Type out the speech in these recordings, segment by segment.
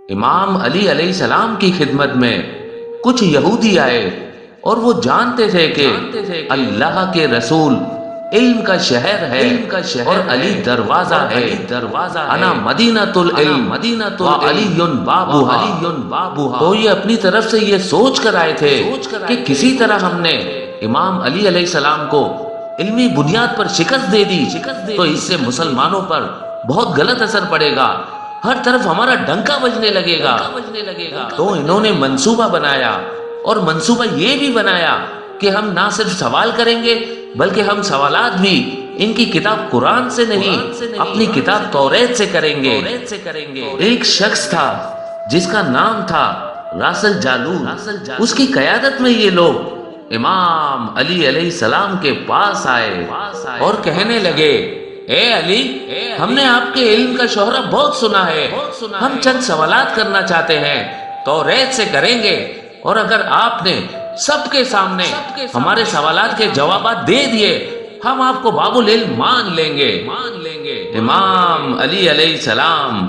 امام علی علیہ السلام کی خدمت میں کچھ یہودی آئے اور وہ جانتے تھے کہ اللہ کے رسول علم کا شہر ہے اور علی دروازہ ہے۔ انا مدینۃ العلم وعلی بابها۔ تو یہ اپنی طرف سے یہ سوچ کر آئے تھے کہ کسی طرح ہم نے امام علی علیہ السلام کو علمی بنیاد پر شکست دے دی تو اس سے مسلمانوں پر بہت غلط اثر پڑے گا، ہر طرف ہمارا ڈنکا بجنے لگے گا۔ تو انہوں نے منصوبہ بنایا، اور منصوبہ یہ بھی بنایا کہ ہم نہ صرف سوال کریں گے بلکہ ہم سوالات بھی ان کی کتاب قرآن سے نہیں، اپنی کتاب توریت سے کریں گے۔ ایک شخص تھا جس کا نام تھا راسل جالود، اس کی قیادت میں یہ لوگ امام علی علیہ السلام کے پاس آئے اور کہنے لگے، اے علی، ہم نے آپ کے علم کا شہرہ بہت سنا ہے، ہم چند سوالات کرنا چاہتے ہیں، توریت سے کریں گے، اور اگر آپ نے سب کے سامنے ہمارے سوالات کے جوابات دے دیے ہم آپ کو باب العلم مان لیں گے۔ امام علی علیہ السلام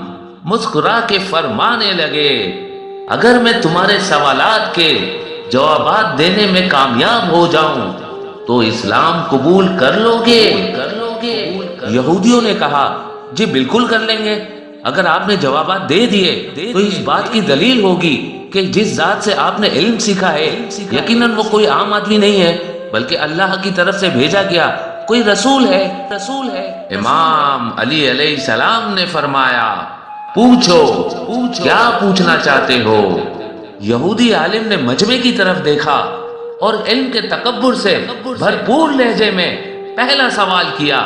مسکرا کے فرمانے لگے، اگر میں تمہارے سوالات کے جوابات دینے میں کامیاب ہو جاؤں تو اسلام قبول کر لو گے؟ یہودیوں نے کہا، جی بالکل کر لیں گے، اگر آپ نے جوابات دے دیے تو اس بات کی دلیل ہوگی کہ جس ذات سے آپ نے علم سیکھا ہے یقیناً وہ کوئی عام آدمی نہیں ہے بلکہ اللہ کی طرف سے بھیجا گیا کوئی رسول ہے۔ امام علی علیہ السلام نے فرمایا، پوچھو کیا پوچھنا چاہتے ہو؟ یہودی عالم نے مجمع کی طرف دیکھا اور علم کے تکبر سے بھرپور لہجے میں پہلا سوال کیا،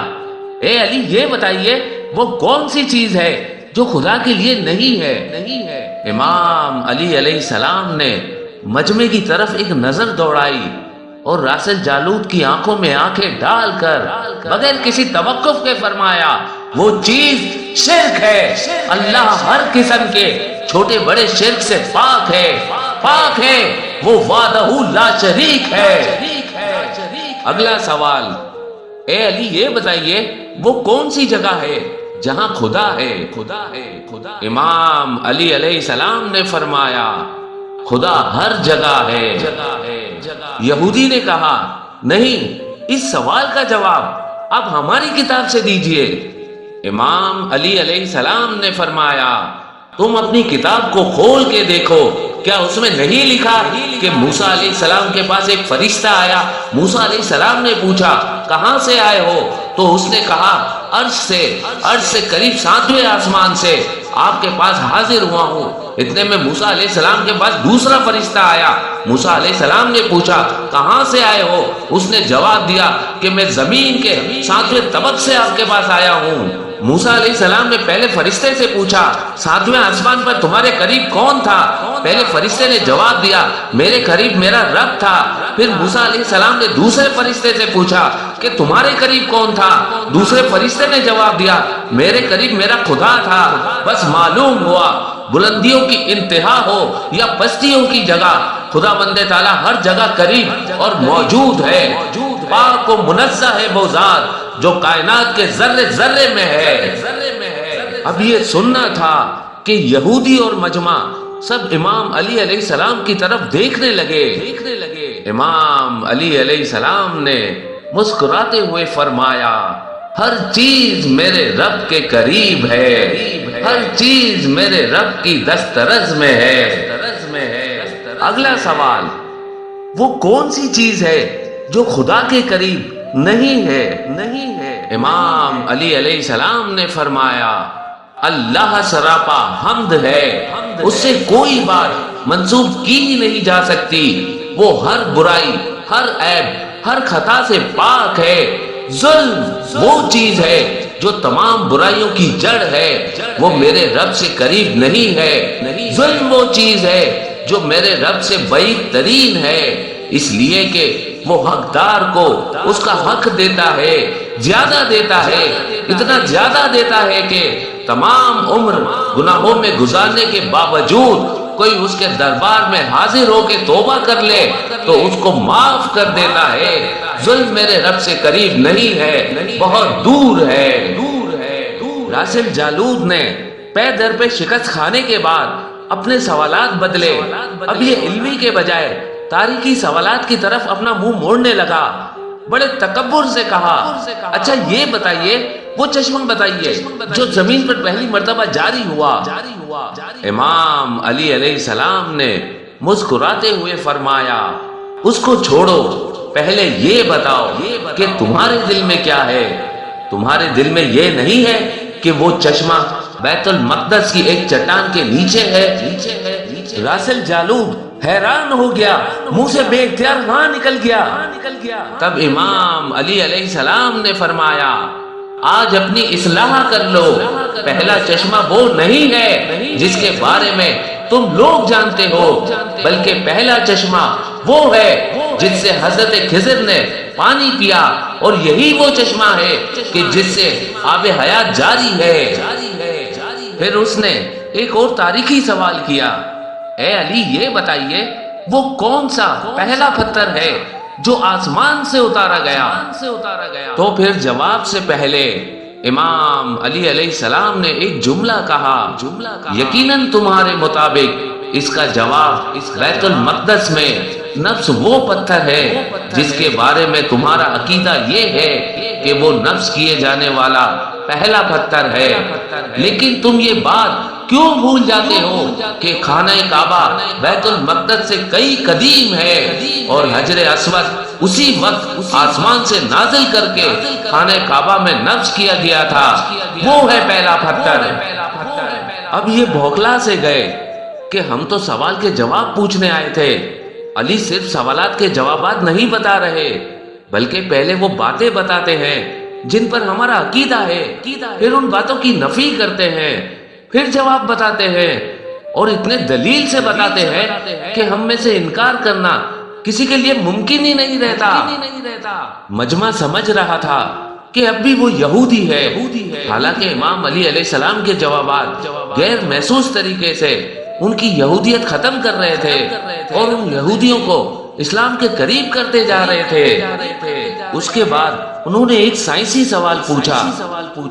اے علی یہ بتائیے وہ کون سی چیز ہے جو خدا کے لیے نہیں ہے؟ امام علی علیہ السلام نے مجمع کی طرف ایک نظر دوڑائی اور راسل جالود کی آنکھوں میں آنکھیں ڈال کر بغیر کسی توقف کے فرمایا، وہ چیز شرک ہے، اللہ ہر قسم کے چھوٹے بڑے شرک سے پاک ہے، وہ وحدہ لا شریک ہے۔ اگلا سوال، اے علی یہ بتائیے وہ کون سی جگہ ہے جہاں خدا ہے؟ امام علی علیہ السلام نے فرمایا، خدا ہر جگہ ہے۔ یہودی نے کہا، نہیں، اس سوال کا جواب آپ ہماری کتاب سے دیجئے۔ امام علی علیہ السلام نے فرمایا، تم اپنی کتاب کو کھول کے دیکھو، کیا اس میں نہیں لکھا کہ موسیٰ علیہ السلام کے پاس ایک فرشتہ آیا؟ موسیٰ علیہ السلام نے پوچھا، کہاں سے آئے ہو؟ تو اس نے کہا، عرش سے قریب 7ویں آسمان سے آپ کے پاس حاضر ہوا ہوں۔ اتنے میں موسیٰ علیہ السلام کے پاس دوسرا فرشتہ آیا۔ موسیٰ علیہ السلام نے پوچھا، کہاں سے آئے ہو؟ اس نے جواب دیا کہ میں زمین کے 7ویں طبق سے آپ کے پاس آیا ہوں۔ موسیٰ علیہ السلام نے پہلے فرشتے سے پوچھا، 7ویں آسمان پر تمہارے قریب کون تھا؟ پہلے فرشتے نے جواب دیا، میرے قریب میرا رب تھا۔ پھر موسیٰ علیہ السلام نے دوسرے فرشتے سے پوچھا کہ تمہارے قریب کون تھا؟ دوسرے فرشتے نے جواب دیا، میرے قریب میرا خدا تھا۔ بس معلوم ہوا بلندیوں کی انتہا ہو یا پستیوں کی جگہ، خدا بند تعالیٰ ہر جگہ قریب اور موجود ہے۔ پاک و منزہ ہے وہ ذات جو کائنات کے ذرے ذرے میں ہے۔ اب یہ سننا تھا کہ یہودی اور مجمع سب امام علی علیہ السلام کی طرف دیکھنے لگے۔ امام علی علیہ السلام نے مسکراتے ہوئے فرمایا، ہر چیز میرے رب کے قریب ہے، ہر چیز میرے رب کی دسترس میں ہے۔ اگلا سوال، وہ کون سی چیز ہے جو خدا کے قریب نہیں ہے؟ امام علی علیہ السلام نے فرمایا، اللہ سراپا حمد ہے، اس سے کوئی بات منسوب کی ہی نہیں جا سکتی، وہ ہر برائی، ہر عیب، ہر خطا سے پاک ہے۔ ظلم وہ چیز ہے جو تمام برائیوں کی جڑ ہے، وہ میرے رب سے قریب نہیں ہے۔ ظلم وہ چیز ہے جو میرے رب سے بعید ترین ہے، اس لیے کہ وہ حقدار کو اس کا حق دیتا ہے، زیادہ دیتا ہے، اتنا زیادہ دیتا ہے کہ تمام عمر گناہوں میں گزارنے کے باوجود کوئی اس کے دربار میں حاضر ہو کے توبہ کر لے تو اس کو معاف کر دیتا ہے۔ ظلم میرے رب سے قریب نہیں ہے، بہت دور ہے۔ راسل جالود نے پے در پہ شکست کھانے کے بعد اپنے سوالات بدلے۔ اب یہ علمی کے بجائے تاریخی سوالات کی طرف اپنا منہ موڑنے لگا۔ بڑے تکبر سے کہا، اچھا یہ بتائیے، وہ چشمہ بتائیے جو زمین پر پہلی مرتبہ جاری ہوا۔ امام علی علیہ السلام نے مسکراتے ہوئے فرمایا، اس کو چھوڑو، پہلے یہ بتاؤ کہ تمہارے دل میں کیا ہے؟ تمہارے دل میں یہ نہیں ہے کہ وہ چشمہ بیت المقدس کی ایک چٹان کے نیچے ہے؟ راسل جالوب حیران ہو گیا، منہ سے بے اختیار وہاں نکل گیا۔ تب امام علی علیہ السلام نے فرمایا، آج اپنی اصلاح کر لو، پہلا چشمہ وہ نہیں ہے جس کے بارے میں تم لوگ جانتے ہو، بلکہ پہلا چشمہ وہ ہے جس سے حضرت خضر نے پانی پیا، اور یہی وہ چشمہ ہے کہ جس سے آب حیات جاری ہے۔ پھر اس نے ایک اور تاریخی سوال کیا، اے علی یہ بتائیے وہ کون سا پہلا پتھر ہے جو آسمان سے اتارا گیا؟ تو پھر جواب سے پہلے امام علی علیہ السلام نے ایک جملہ کہا، یقیناً تمہارے مطابق اس کا جواب بیت المقدس میں نفس وہ پتھر ہے جس کے بارے میں تمہارا عقیدہ یہ ہے کہ وہ نفس کیے جانے والا پہلا پتھر ہے، لیکن تم یہ بات کیوں بھول جاتے ہو کہ خانہ کعبہ بیت المقدس سے کئی قدیم ہے، اور حجر اسود اسی وقت آسمان سے نازل کر کے خانہ کعبہ میں نفس کیا گیا تھا، وہ ہے پہلا پتھر۔ اب یہ بھوکلا سے گئے کہ ہم تو سوال کے جواب پوچھنے آئے تھے، علی صرف سوالات کے جوابات نہیں بتا رہے بلکہ پہلے وہ باتیں بتاتے ہیں جن پر ہمارا عقیدہ ہے، پھر ان باتوں کی نفی کرتے ہیں، پھر جواب بتاتے ہیں، اور اتنے دلیل سے بتاتے ہیں کہ ہم میں سے انکار کرنا کسی کے لیے ممکن ہی نہیں رہتا۔ مجمع سمجھ رہا تھا کہ اب بھی وہ یہودی ہے، حالانکہ امام علی علیہ السلام کے جوابات غیر محسوس طریقے سے ان کی یہودیت ختم کر رہے تھے اور ان یہودیوں کو اسلام کے قریب کرتے جا رہے تھے۔ اس کے بعد انہوں نے ایک سائنسی سوال پوچھا،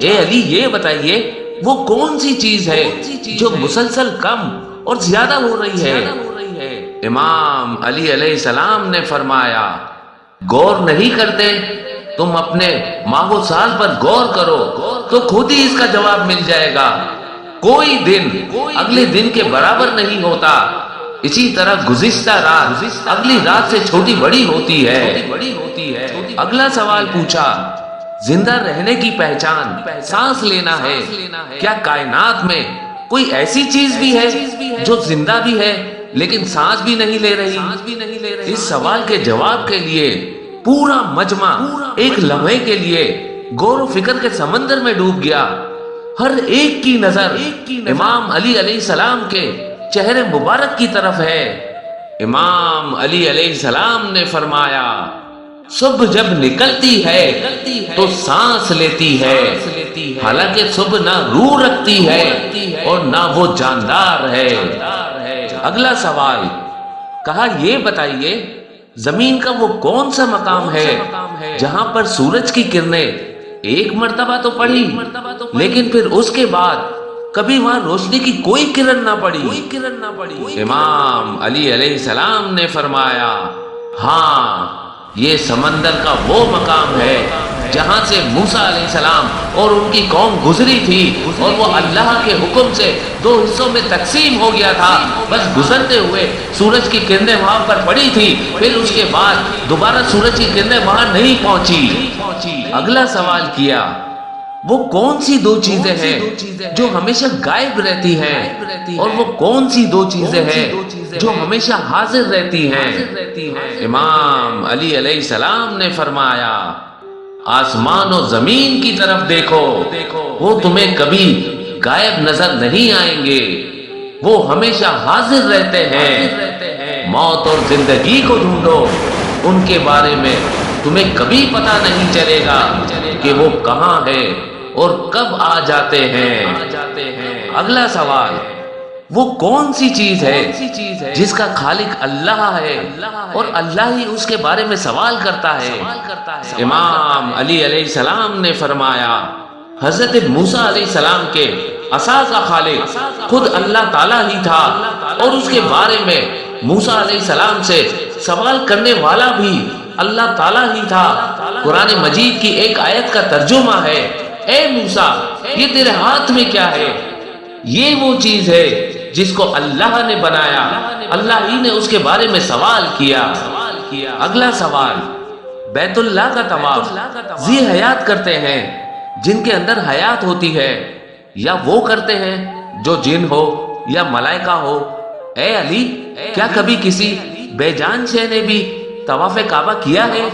اے علی یہ بتائیے وہ کون سی چیز ہے جو مسلسل کم اور زیادہ ہو رہی ہے؟ امام علی علیہ السلام نے فرمایا، غور نہیں کرتے؟ تم اپنے ماہ و سال پر غور کرو تو خود ہی اس کا جواب مل جائے گا۔ کوئی دن اگلے دن کے برابر نہیں ہوتا، اسی طرح گزشتہ رات اگلی رات سے چھوٹی بڑی ہوتی ہے۔ اگلا سوال پوچھا، زندہ رہنے کی پہچان سانس لینا ہے، کیا کائنات میں کوئی ایسی چیز بھی ہے جو زندہ بھی ہے لیکن سانس بھی نہیں لے رہی؟ اس سوال کے جواب کے لیے پورا مجمع ایک لمحے کے لیے غور و فکر کے سمندر میں ڈوب گیا۔ ہر ایک کی نظر امام علی علیہ السلام کے چہرے مبارک کی طرف ہے۔ امام علی علیہ السلام نے فرمایا، صبح جب نکلتی ہے تو سانس لیتی ہے، حالانکہ صبح نہ روح رکھتی ہے اور نہ وہ جاندار ہے۔ اگلا سوال کہا، یہ بتائیے زمین کا وہ کون سا مقام ہے جہاں پر سورج کی کرنیں ایک مرتبہ تو پڑی لیکن پھر اس کے بعد کبھی وہاں روشنی کی کوئی کرن نہ پڑی؟ امام علی علیہ السلام نے فرمایا، ہاں یہ سمندر کا وہ مقام ہے جہاں سے موسیٰ علیہ السلام اور ان کی قوم گزری تھی، اور وہ اللہ کے حکم سے دو حصوں میں تقسیم ہو گیا تھا، بس گزرتے ہوئے سورج کی کرنیں وہاں پر پڑی تھی، پھر اس کے بعد دوبارہ سورج کی کرنیں وہاں نہیں پہنچی۔ اگلا سوال کیا، وہ کون سی دو چیزیں ہیں جو ہمیشہ غائب رہتی ہیں، اور وہ کون سی دو چیزیں ہیں جو ہمیشہ حاضر رہتی ہیں؟ امام علی علیہ السلام نے فرمایا، آسمان و زمین کی طرف دیکھو، وہ تمہیں کبھی غائب نظر نہیں آئیں گے، وہ ہمیشہ حاضر رہتے ہیں۔ موت اور زندگی کو ڈھونڈو، ان کے بارے میں تمہیں کبھی پتہ نہیں چلے گا کہ وہ کہاں ہے اور کب آ جاتے ہیں۔ اگلا سوال، وہ کون سی چیز ہے جس کا خالق اللہ ہے اور اللہ ہی اس کے بارے میں سوال کرتا ہے؟ امام علی علیہ السلام نے فرمایا، حضرت موسیٰ علیہ السلام کے عصا کا خالق خود اللہ تعالیٰ ہی تھا، اور اس کے بارے میں موسیٰ علیہ السلام سے سوال کرنے والا بھی اللہ تعالیٰ ہی تھا۔ قرآن مجید کی ایک آیت کا ترجمہ ہے، اے موسیٰ یہ تیرے ہاتھ میں کیا ہے؟ یہ وہ چیز ہے جس کو اللہ نے بنایا، اللہ ہی نے اس کے بارے میں سوال کیا۔ اگلا سوال، بیت اللہ کا طواف ذی حیات کرتے ہیں جن کے اندر حیات ہوتی ہے، یا وہ کرتے ہیں جو جن ہو یا ملائکہ ہو؟ اے علی، کیا کبھی کسی بے جان شے نے بھی طواف کعبہ کیا ہے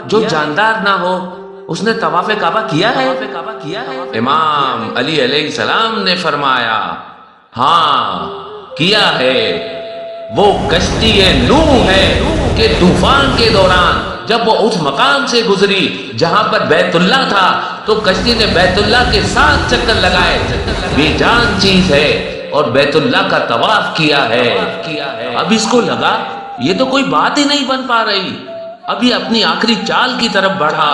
جو جاندار نہ ہو؟ اس نے طواف کعبہ کیا ہے؟ امام علی علیہ السلام نے فرمایا ہاں کیا ہے۔ وہ کشتی نوح ہے کہ طوفان کے دوران جب وہ اس مقام سے گزری جہاں پر بیت اللہ تھا تو کشتی نے بیت اللہ کے ساتھ چکر لگائے، بے جان چیز ہے، اور بیت اللہ کا طواف کیا ہے۔ اب اس کو لگا یہ تو کوئی بات ہی نہیں بن پا رہی، اب یہ اپنی آخری چال کی طرف بڑھا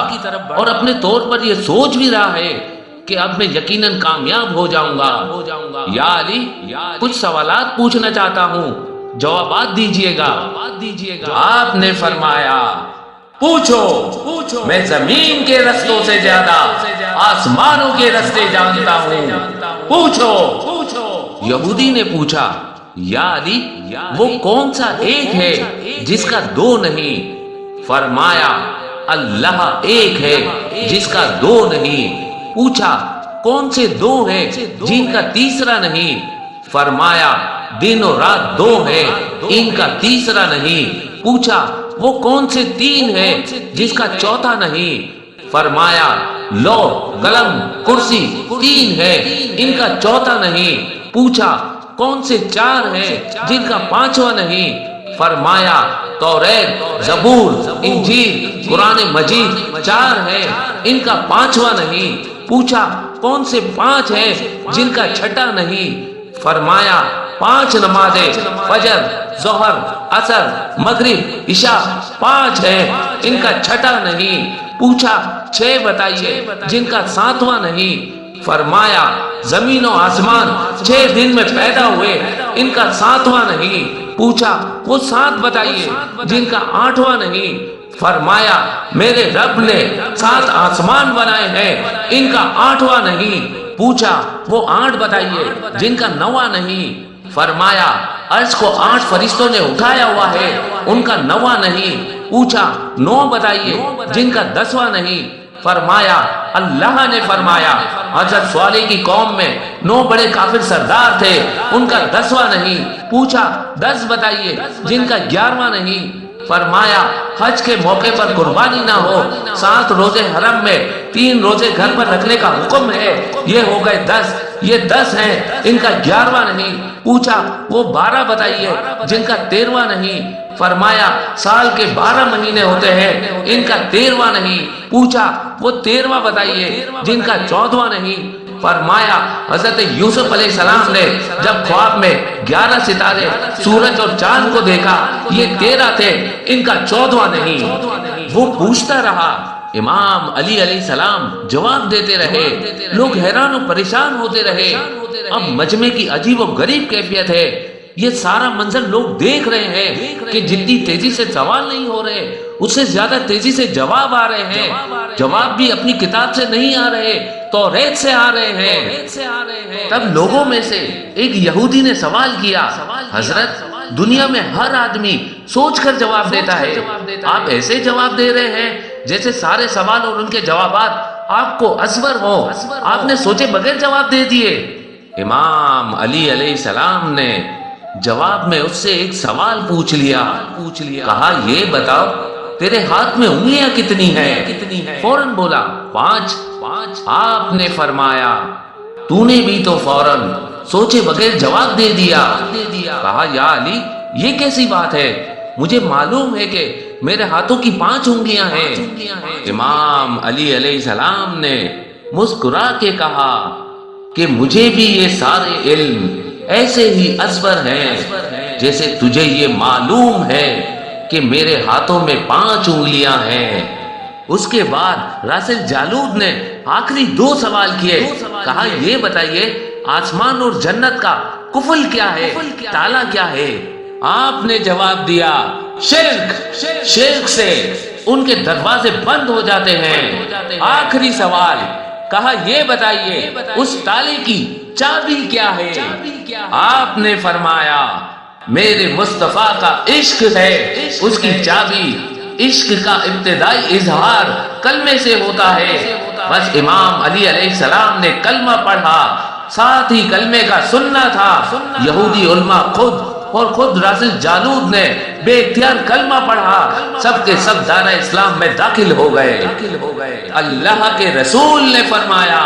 اور اپنے طور پر یہ سوچ بھی رہا ہے کہ اب میں یقیناً کامیاب ہو جاؤں گا۔ یا علی، کچھ سوالات پوچھنا چاہتا ہوں، جوابات دیجئے گا۔ آپ نے فرمایا پوچھو، میں زمین کے رستوں سے زیادہ آسمانوں کے رستے جانتا ہوں، پوچھو۔ یہودی نے پوچھا یا علی وہ کون سا ایک ہے جس کا دو نہیں؟ فرمایا اللہ ایک ہے جس کا دو نہیں۔ پوچھا کون سے دو ہیں جن کا تیسرا نہیں؟ فرمایا دن اور رات دو ہیں ان کا تیسرا نہیں۔ پوچھا وہ کون سے تین ہیں جس کا چوتھا نہیں؟ فرمایا لو قلم کرسی تین ہے ان کا چوتھا نہیں۔ پوچھا کون سے چار ہیں جن کا پانچواں نہیں؟ فرمایا توریت، زبور، انجیل، قرآن مجید چار ہیں ان کا پانچواں نہیں۔ پوچھا کون سے پانچ ہیں جن کا چھٹا نہیں؟ فرمایا پانچ نمازیں فجر، ظہر، عصر، مغرب، عشاء پانچ ہیں ان کا چھٹا نہیں۔ پوچھا چھ بتائیے جن کا ساتواں نہیں؟ فرمایا زمین و آسمان 6 دن میں پیدا ہوئے ان کا ساتواں نہیں۔ پوچھا وہ 7 بتائیے جن کا 8واں نہیں؟ فرمایا میرے رب نے 7 آسمان بنائے ہیں ان کا 8واں نہیں۔ پوچھا وہ 8 بتائیے جن کا 9واں نہیں؟ فرمایا عرش کو 8 فرشتوں نے اٹھایا ہوا ہے ان کا 9واں نہیں۔ پوچھا 9 بتائیے جن کا 10واں نہیں؟ فرمایا اللہ نے فرمایا حضرت صالح کی قوم میں 9 بڑے کافر سردار تھے ان کا 10واں نہیں۔ پوچھا 10 بتائیے جن کا 11واں نہیں؟ فرمایا حج کے موقع پر قربانی نہ ہو، 7 روزے حرم میں 3 روزے گھر پر رکھنے کا حکم ہے، یہ ہو گئے 10، یہ 10 ہیں ان کا 11واں نہیں۔ پوچھا وہ 12 بتائیے جن کا 13واں نہیں؟ فرمایا سال کے 12 مہینے ہوتے ہیں ان کا 13واں نہیں۔ پوچھا وہ 13واں بتائیے جن کا 14واں نہیں؟ فرمایا حضرت یوسف علیہ السلام نے جب خواب میں 11 ستارے سورج اور چاند کو دیکھا یہ 13 تھے ان کا 14واں نہیں۔ وہ پوچھتا رہا، امام علی علیہ السلام جواب دیتے رہے، لوگ حیران و پریشان ہوتے رہے۔ اب مجمع کی عجیب و غریب کیفیت ہے، یہ سارا منظر لوگ دیکھ رہے ہیں کہ جتنی تیزی سے سوال نہیں ہو رہے اس سے زیادہ تیزی سے جواب آ رہے ہیں۔ جواب بھی اپنی کتاب سے نہیں آ رہے، توریت سے آ رہے ہیں۔ تب لوگوں میں سے ایک یہودی نے سوال کیا، حضرت دنیا میں ہر آدمی سوچ کر جواب دیتا ہے، آپ ایسے جواب دے رہے ہیں جیسے سارے سوال اور ان کے جوابات آپ کو ازبر ہو، آپ نے سوچے بغیر جواب دے دیے۔ امام علی علیہ السلام نے جواب میں اس سے ایک سوال پوچھ لیا، کہا یہ بتاؤ تیرے ہاتھ میں انگلیاں کتنی ہیں؟ فوراً بولا 5۔ آپ نے فرمایا تو نے بھی تو فوراً سوچے بغیر جواب دے دیا۔ کہا یا علی یہ کیسی بات ہے، مجھے معلوم ہے کہ میرے ہاتھوں کی 5 انگلیاں ہیں۔ امام علی علیہ السلام نے مسکرا کے کہا کہ مجھے بھی یہ سارے علم ایسے ہی ازبر ہیں جیسے تجھے یہ معلوم ہے کہ میرے ہاتھوں میں 5 انگلیاں ہیں۔ اس کے بعد راسل جالود نے آخری 2 سوال کیے، کہا یہ بتائیے آسمان اور جنت کا قفل کیا ہے، تالا کیا ہے؟ آپ نے جواب دیا شرک سے ان کے دروازے بند ہو جاتے ہیں۔ آخری سوال، کہا یہ بتائیے اس تالے کی چابی کیا ہے؟ آپ نے فرمایا میرے مصطفیٰ کا عشق ہے، اس کی چابی عشق کا ابتدائی اظہار کلمے سے ہوتا ہے۔ بس امام علی علیہ السلام نے کلمہ پڑھا، ساتھ ہی کلمے کا سننا تھا۔ یہودی علماء خود رازل جالود نے بے اختیار کلمہ پڑھا، سب کے سب دارہ اسلام میں داخل ہو گئے۔ اللہ کے رسول نے فرمایا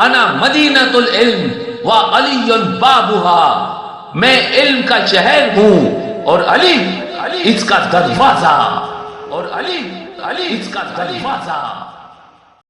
انا مدینۃ العلم و علی بابها، میں علم کا شہر ہوں اور علی اس کا دروازہ،